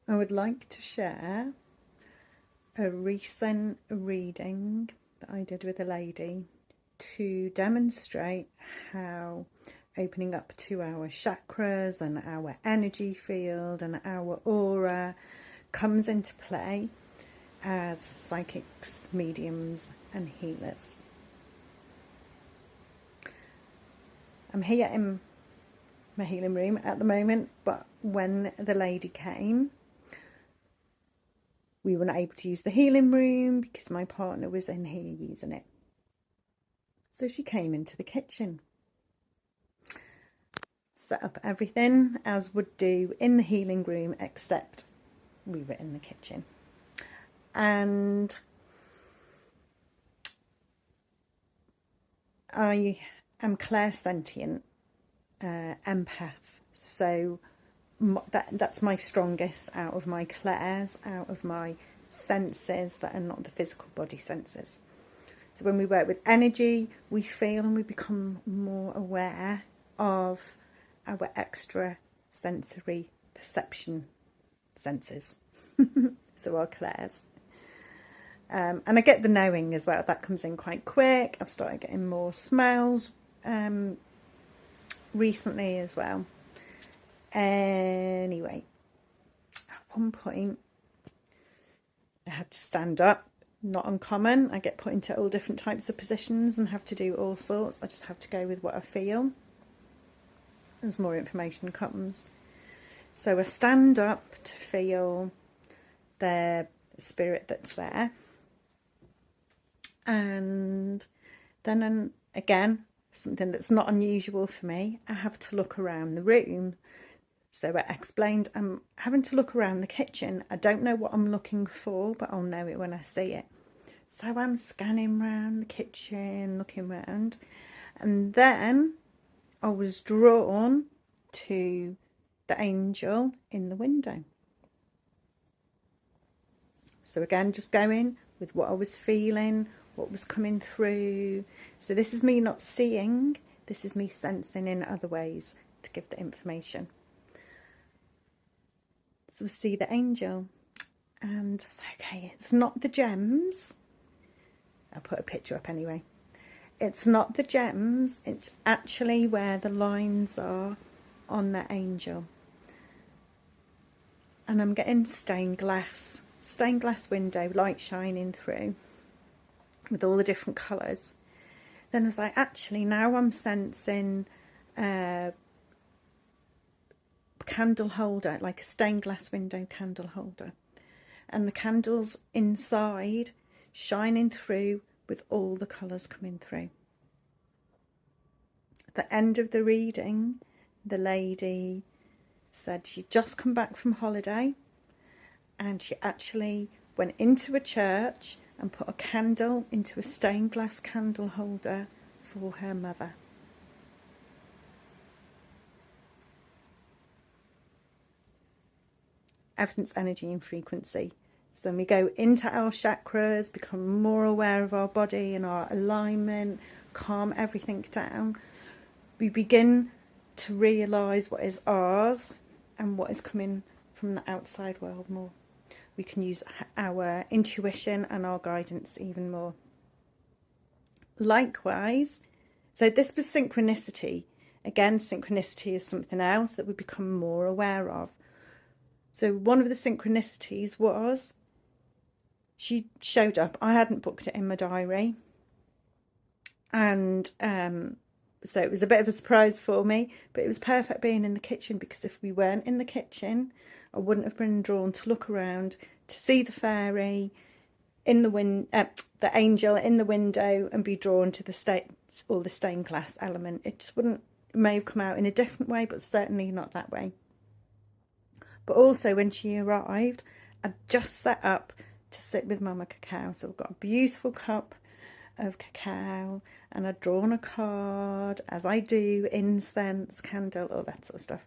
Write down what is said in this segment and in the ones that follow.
I would like to share a recent reading that I did with a lady to demonstrate how opening up to our chakras and our energy field and our aura comes into play as psychics, mediums and healers. I'm here in my healing room at the moment, but when the lady came, we weren't able to use the healing room because my partner was in here using it. So she came into the kitchen, set up everything as would do in the healing room, except we were in the kitchen. And I am clairsentient, empath, so that's my strongest out of my clairs, out of my senses that are not the physical body senses. So when we work with energy, we feel and we become more aware of our extra sensory perception senses. So our clairs. And I get the knowing as well. That comes in quite quick. I've started getting more smells recently as well. Anyway, at one point I had to stand up. Not uncommon. I get put into all different types of positions and have to do all sorts. I just have to go with what I feel as more information comes. So I stand up to feel the spirit that's there. And then again, something that's not unusual for me, I have to look around the room. So I explained I'm having to look around the kitchen. I don't know what I'm looking for, but I'll know it when I see it. So I'm scanning around the kitchen, looking around. And then I was drawn to the angel in the window. So again, just going with what I was feeling, what was coming through. So this is me not seeing, this is me sensing in other ways to give the information. So we see the angel, and I was like, okay, it's not the gems. I'll put a picture up anyway. It's not the gems, it's actually where the lines are on the angel. And I'm getting stained glass window, light shining through with all the different colours. Then I was like, actually, now I'm sensing a candle holder, like a stained glass window candle holder. And the candles inside shining through with all the colours coming through. At the end of the reading, the lady said she'd just come back from holiday and she actually went into a church and put a candle into a stained glass candle holder for her mother. Everything's energy and frequency. So when we go into our chakras, become more aware of our body and our alignment, calm everything down, we begin to realise what is ours and what is coming from the outside world more. We can use our intuition and our guidance even more. Likewise, so this was synchronicity. Again, synchronicity is something else that we become more aware of. So one of the synchronicities was she showed up. I hadn't booked it in my diary. And so it was a bit of a surprise for me, but it was perfect being in the kitchen, because if we weren't in the kitchen, I wouldn't have been drawn to look around, to see the fairy in the angel in the window and be drawn to the stained glass element. It just wouldn't, it may have come out in a different way, but certainly not that way. But also when she arrived, I just set up to sit with Mama Cacao. So I've got a beautiful cup of cacao and I'd drawn a card, as I do, incense, candle, all that sort of stuff.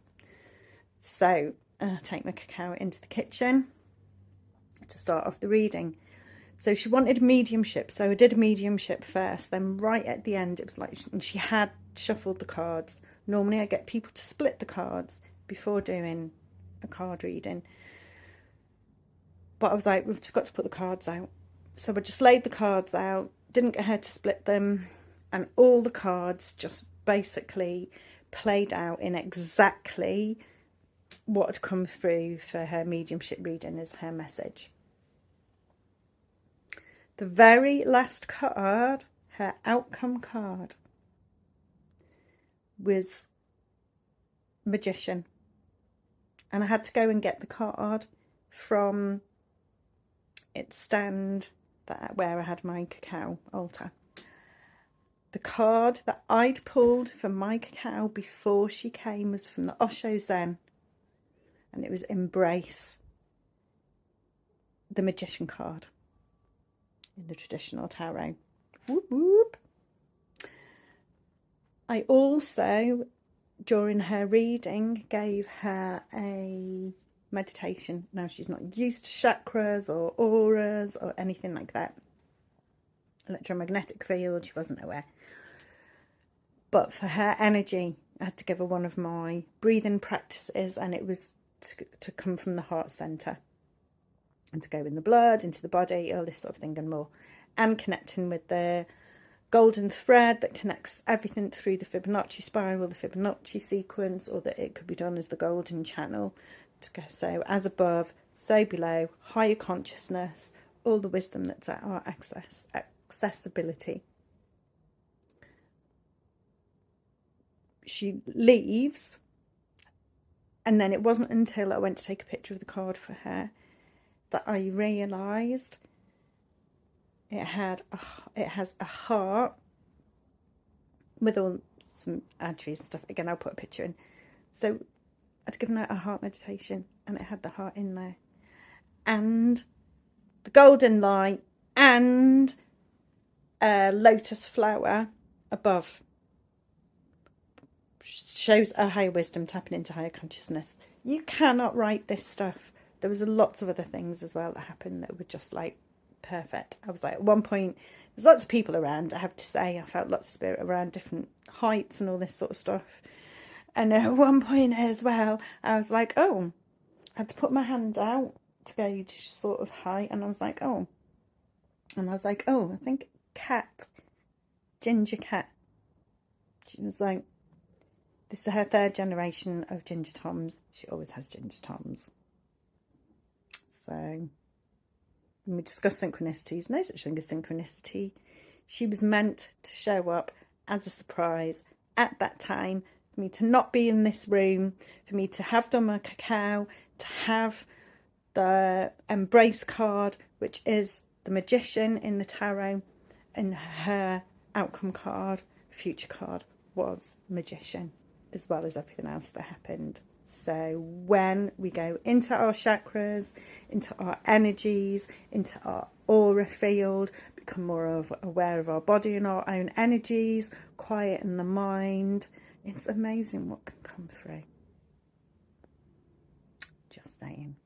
So I take my cacao into the kitchen to start off the reading. So she wanted mediumship, so I did a mediumship first. Then right at the end, it was like, and she had shuffled the cards. Normally I get people to split the cards before doing a card reading, But I was like, we've just got to put the cards out. So I just laid the cards out, didn't get her to split them, and all the cards just basically played out in exactly what had come through for her mediumship reading as her message. The very last card, her outcome card, was Magician. And I had to go and get the card from its stand where I had my cacao altar. The card that I'd pulled for my cacao before she came was from the Osho Zen, and it was Embrace, the Magician card in the traditional tarot. Whoop, whoop. I also, during her reading, gave her a meditation. Now, she's not used to chakras or auras or anything like that. Electromagnetic field, she wasn't aware. But for her energy, I had to give her one of my breathing practices, and it was to come from the heart center and to go in the blood, into the body, all this sort of thing and more. And connecting with the golden thread that connects everything through the Fibonacci spiral, the Fibonacci sequence, or that it could be done as the golden channel. So as above, so below, higher consciousness, all the wisdom that's at our accessibility. She leaves, and then it wasn't until I went to take a picture of the card for her that I realised it has a heart with all some entries and stuff. Again, I'll put a picture in. So I'd given her a heart meditation, and it had the heart in there, and the golden light, and a lotus flower above. Shows a higher wisdom, tapping into higher consciousness. You cannot write this stuff. There was lots of other things as well that happened that were just like perfect. I was like, at one point, there's lots of people around, I have to say. I felt lots of spirit around, different heights and all this sort of stuff. And at one point as well, I was like, oh, I had to put my hand out to gauge sort of height, and I was like, oh. And I was like, oh, I think cat, ginger cat. She was like, this is her third generation of ginger toms. She always has ginger toms. So when we discuss synchronicities, no such thing as synchronicity. She was meant to show up as a surprise at that time, for me to not be in this room, for me to have done my cacao, to have the Embrace card, which is the Magician in the tarot, and her outcome card, future card, was Magician, as well as everything else that happened. So when we go into our chakras, into our energies, into our aura field, become more aware of our body and our own energies, quieten the mind, it's amazing what can come through. Just saying.